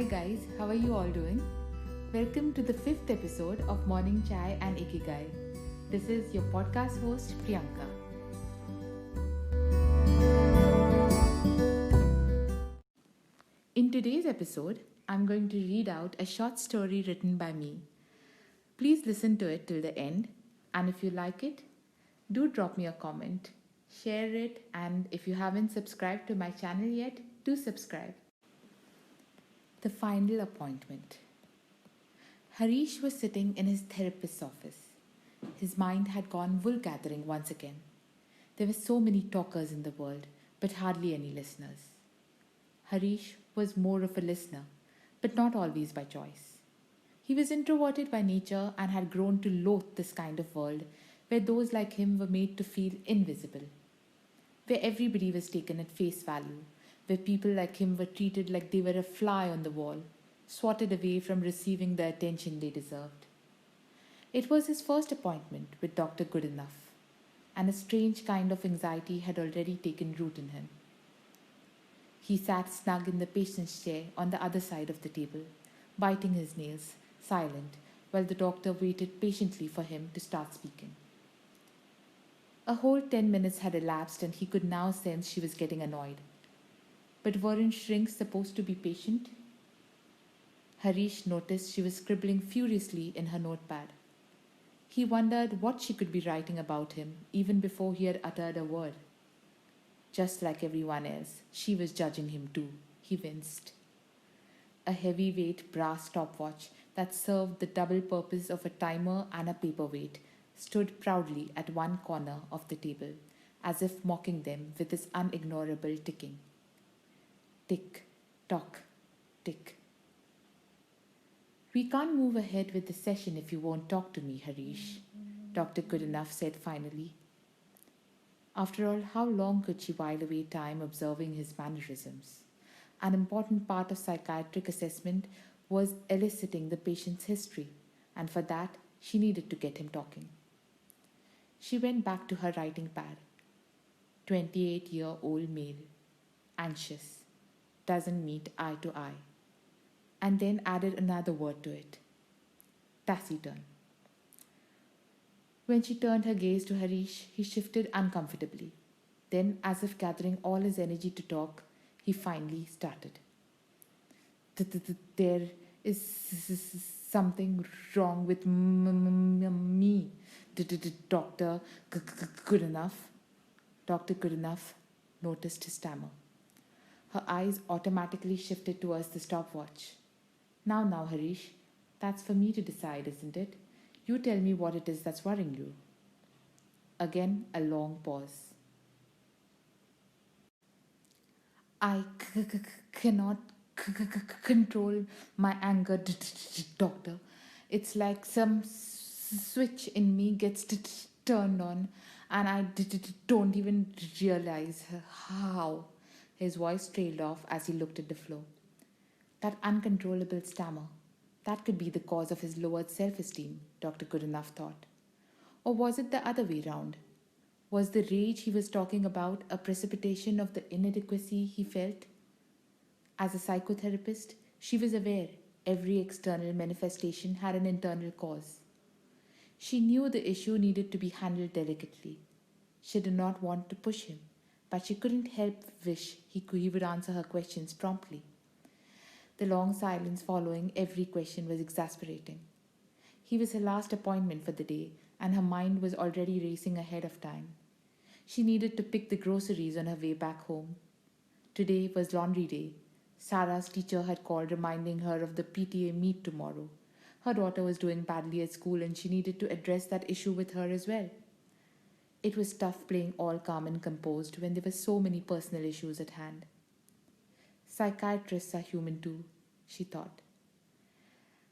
Hi guys, how are you all doing? Welcome to the 5th episode of Morning Chai and Ikigai. This is your podcast host Priyanka. In today's episode, I'm going to read out a short story written by me. Please listen to it till the end, and if you like it, do drop me a comment, share it, and if you haven't subscribed to my channel yet, do subscribe. The final appointment. Harish was sitting in his therapist's office. His mind had gone wool gathering once again. There were so many talkers in the world, but hardly any listeners. Harish was more of a listener, but not always by choice. He was introverted by nature and had grown to loathe this kind of world where those like him were made to feel invisible, where everybody was taken at face value, where people like him were treated like they were a fly on the wall, swatted away from receiving the attention they deserved. It was his first appointment with Dr. Goodenough, and a strange kind of anxiety had already taken root in him. He sat snug in the patient's chair on the other side of the table, biting his nails, silent, while the doctor waited patiently for him to start speaking. A whole 10 minutes had elapsed, and he could now sense she was getting annoyed. But weren't shrinks supposed to be patient? Harish noticed she was scribbling furiously in her notepad. He wondered what she could be writing about him even before he had uttered a word. Just like everyone else, she was judging him too. He winced. A heavyweight brass stopwatch that served the double purpose of a timer and a paperweight stood proudly at one corner of the table, as if mocking them with its unignorable ticking. Tick, tock, tick. We can't move ahead with the session if you won't talk to me, Harish, Dr. Goodenough said finally. After all, how long could she while away time observing his mannerisms? An important part of psychiatric assessment was eliciting the patient's history, and for that, she needed to get him talking. She went back to her writing pad. 28-year-old male, anxious, doesn't meet eye to eye, and then added another word to it, taciturn. When she turned her gaze to Harish, he shifted uncomfortably. Then, as if gathering all his energy to talk, he finally started. There is something wrong with me, Dr. Goodenough. Dr. Goodenough noticed his stammer. Her eyes automatically shifted towards the stopwatch. Now, Harish, that's for me to decide, isn't it? You tell me what it is that's worrying you. Again, a long pause. I cannot control my anger, doctor. It's like some switch in me gets turned on, and I don't even realize how. His voice trailed off as he looked at the floor. That uncontrollable stammer, that could be the cause of his lowered self-esteem, Dr. Goodenough thought. Or was it the other way round? Was the rage he was talking about a precipitation of the inadequacy he felt? As a psychotherapist, she was aware every external manifestation had an internal cause. She knew the issue needed to be handled delicately. She did not want to push him, but she couldn't help wish he would answer her questions promptly. The long silence following every question was exasperating. He was her last appointment for the day, and her mind was already racing ahead of time. She needed to pick the groceries on her way back home. Today was laundry day. Sarah's teacher had called reminding her of the PTA meet tomorrow. Her daughter was doing badly at school and she needed to address that issue with her as well. It was tough playing all calm and composed when there were so many personal issues at hand. Psychiatrists are human too, she thought.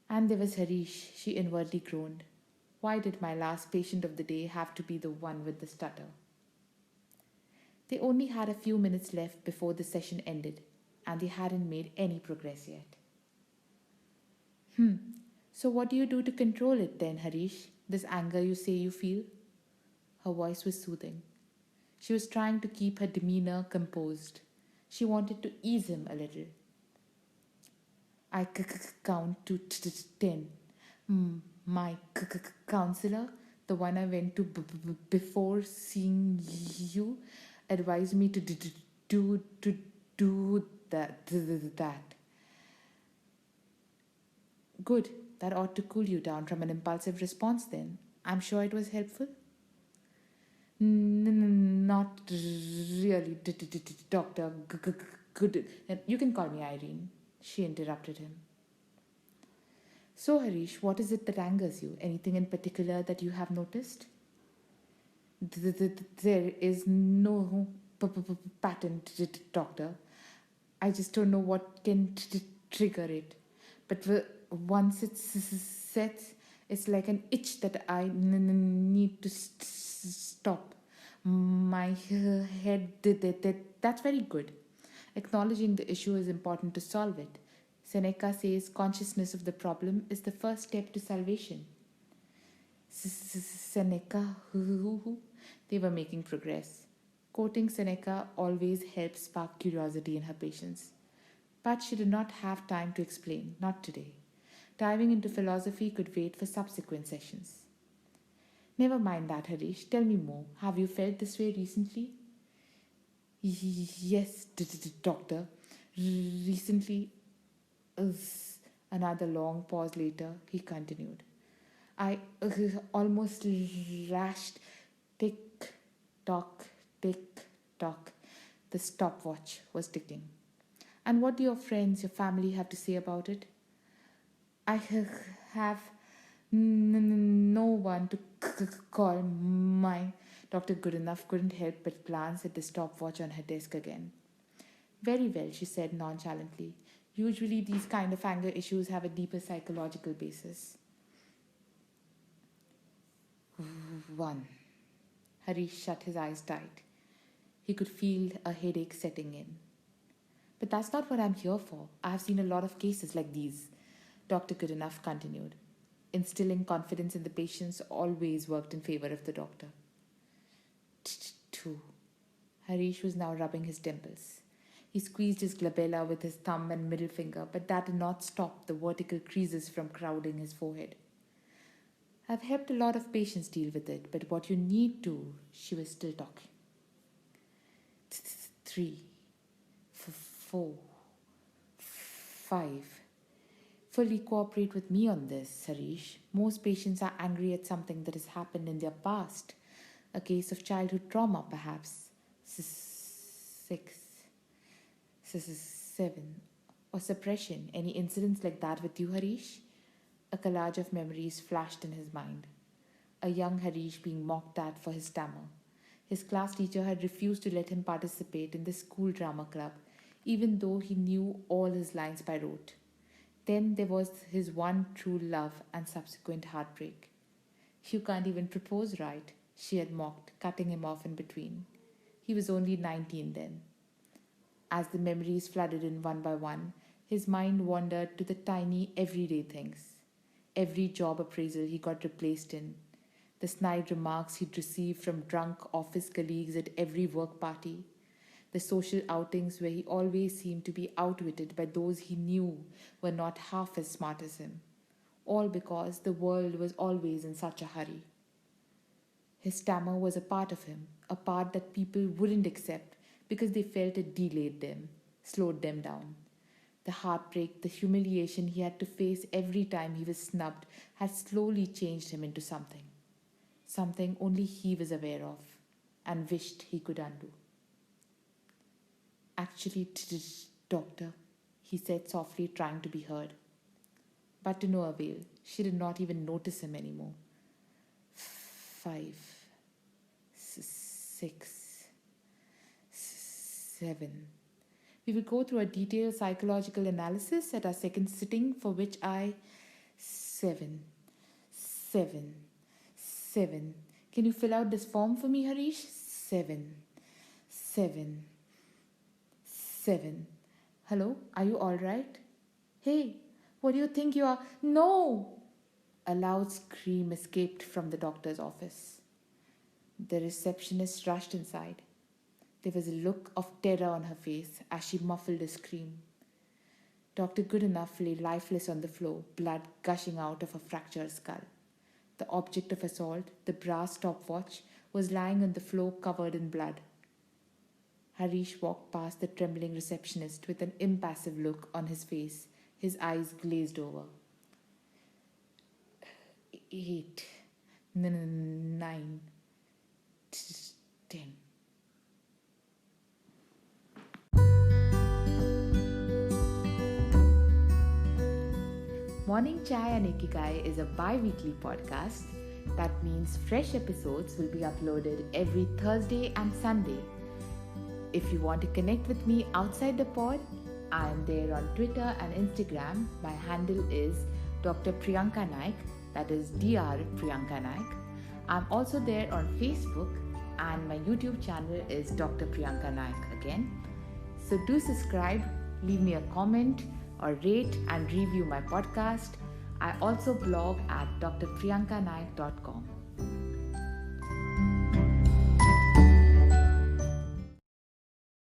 And there was Harish, she inwardly groaned. Why did my last patient of the day have to be the one with the stutter? They only had a few minutes left before the session ended, and they hadn't made any progress yet. So what do you do to control it then, Harish? This anger you say you feel? Her voice was soothing. She was trying to keep her demeanor composed. She wanted to ease him a little. I count to 10. My counselor, the one I went to before seeing you, advised me to do to do that. Good. That ought to cool you down from an impulsive response then. I'm sure it was helpful. Not really, Doctor. Good. You can call me Irene. She interrupted him. So, Harish, what is it that angers you? Anything in particular that you have noticed? There is no patent, Doctor. I just don't know what can trigger it. But once it sets, it's like an itch that I need to stop. My head did that. That's very good. Acknowledging the issue is important to solve it. Seneca says consciousness of the problem is the first step to salvation. Seneca, they were making progress. Quoting Seneca always helps spark curiosity in her patients. But she did not have time to explain, not today. Diving into philosophy could wait for subsequent sessions. Never mind that, Harish. Tell me more. Have you felt this way recently? Yes, doctor. Recently, another long pause later, he continued. I almost rashed. Tick tock, tick tock. The stopwatch was ticking. And what do your friends, your family have to say about it? I have no one to call. My Dr. Goodenough couldn't help but glance at the stopwatch on her desk again. Very well, she said nonchalantly. Usually these kind of anger issues have a deeper psychological basis. 1. Harish shut his eyes tight. He could feel a headache setting in. But that's not what I'm here for. I have seen a lot of cases like these, Dr. Goodenough continued. Instilling confidence in the patients always worked in favor of the doctor. 2. Harish was now rubbing his temples. He squeezed his glabella with his thumb and middle finger, but that did not stop the vertical creases from crowding his forehead. I've helped a lot of patients deal with it, but what you need to, she was still talking. 3, 4, 5. Fully cooperate with me on this, Harish. Most patients are angry at something that has happened in their past. A case of childhood trauma, perhaps. 6, 7. Or suppression. Any incidents like that with you, Harish? A collage of memories flashed in his mind. A young Harish being mocked at for his stammer. His class teacher had refused to let him participate in the school drama club, even though he knew all his lines by rote. Then there was his one true love and subsequent heartbreak. You can't even propose right, she had mocked, cutting him off in between. He was only 19 then. As the memories flooded in one by one, his mind wandered to the tiny, everyday things. Every job appraisal he got replaced in, the snide remarks he'd received from drunk office colleagues at every work party, the social outings where he always seemed to be outwitted by those he knew were not half as smart as him, all because the world was always in such a hurry. His stammer was a part of him, a part that people wouldn't accept because they felt it delayed them, slowed them down. The heartbreak, the humiliation he had to face every time he was snubbed had slowly changed him into something. Something only he was aware of and wished he could undo. Actually, doctor, he said softly, trying to be heard. But to no avail, she did not even notice him anymore. 5, 6, 7. We will go through a detailed psychological analysis at our second sitting, for which 7. Can you fill out this form for me, Harish? 7. Hello, are you all right? Hey, what do you think you are? No! A loud scream escaped from the doctor's office. The receptionist rushed inside. There was a look of terror on her face as she muffled a scream. Dr. Goodenough lay lifeless on the floor, blood gushing out of a fractured skull. The object of assault, the brass stopwatch, was lying on the floor covered in blood. Harish walked past the trembling receptionist with an impassive look on his face, his eyes glazed over. 8, 9, 10. Morning Chai and Ikigai is a bi-weekly podcast. That means fresh episodes will be uploaded every Thursday and Sunday. If you want to connect with me outside the pod, I am there on Twitter and Instagram. My handle is Dr. Priyanka Naik, that is Dr. Priyanka Naik. I'm also there on Facebook, and my YouTube channel is Dr. Priyanka Naik again. So do subscribe, leave me a comment, or rate and review my podcast. I also blog at drpriyankanaik.com.